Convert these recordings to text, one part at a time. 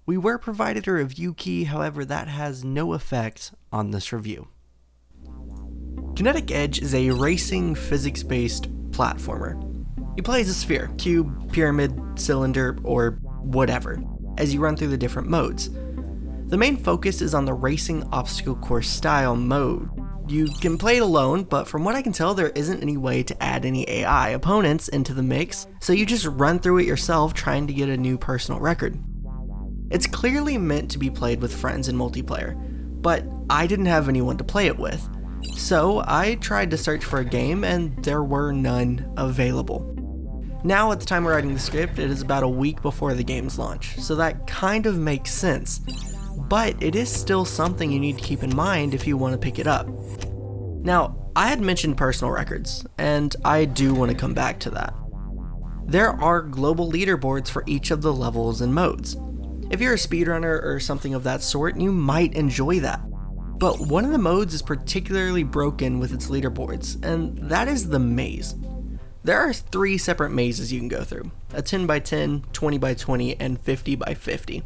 We were provided a review key, however that has no effect on this review. Kinetic Edge is a racing, physics-based platformer. You play as a sphere, cube, pyramid, cylinder, or whatever, as you run through the different modes. The main focus is on the racing obstacle course style mode. You can play it alone, but from what I can tell, there isn't any way to add any AI opponents into the mix, so you just run through it yourself trying to get a new personal record. It's clearly meant to be played with friends in multiplayer, but I didn't have anyone to play it with. So I tried to search for a game and there were none available. Now at the time of writing the script, it is about a week before the game's launch, so that kind of makes sense. But it is still something you need to keep in mind if you want to pick it up. Now, I had mentioned personal records, and I do want to come back to that. There are global leaderboards for each of the levels and modes. If you're a speedrunner or something of that sort, you might enjoy that. But one of the modes is particularly broken with its leaderboards, and that is the maze. There are 3 separate mazes you can go through, a 10x10, 20x20, and 50x50.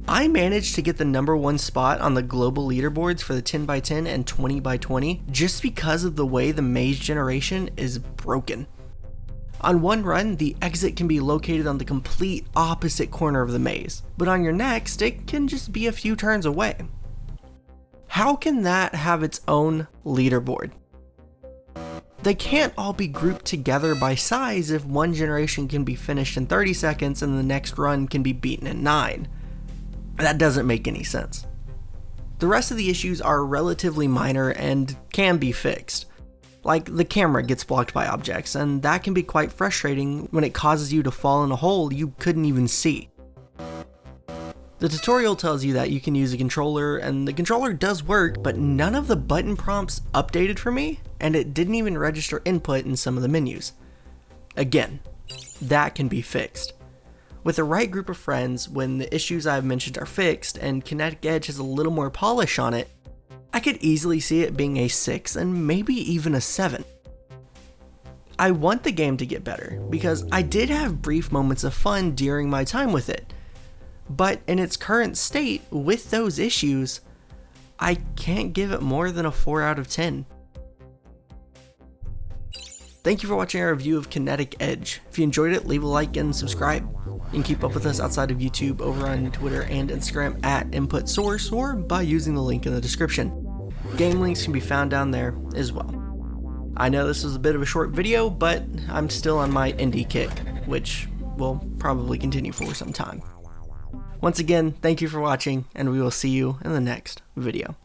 I managed to get the number 1 spot on the global leaderboards for the 10x10 and 20x20 just because of the way the maze generation is broken. On one run, the exit can be located on the complete opposite corner of the maze, but on your next, it can just be a few turns away. How can that have its own leaderboard? They can't all be grouped together by size if one generation can be finished in 30 seconds and the next run can be beaten in 9. That doesn't make any sense. The rest of the issues are relatively minor and can be fixed. Like the camera gets blocked by objects, and that can be quite frustrating when it causes you to fall in a hole you couldn't even see. The tutorial tells you that you can use a controller, and the controller does work, but none of the button prompts updated for me, and it didn't even register input in some of the menus. Again, that can be fixed. With the right group of friends, when the issues I've mentioned are fixed and Kinetic Edge has a little more polish on it, I could easily see it being a 6 and maybe even a 7. I want the game to get better because I did have brief moments of fun during my time with it, but in its current state, with those issues, I can't give it more than a 4 out of 10. Thank you for watching our review of Kinetic Edge. If you enjoyed it, leave a like and subscribe. You can keep up with us outside of YouTube over on Twitter and Instagram at InputSource or by using the link in the description. Game links can be found down there as well. I know this was a bit of a short video, but I'm still on my indie kick, which will probably continue for some time. Once again, thank you for watching, and we will see you in the next video.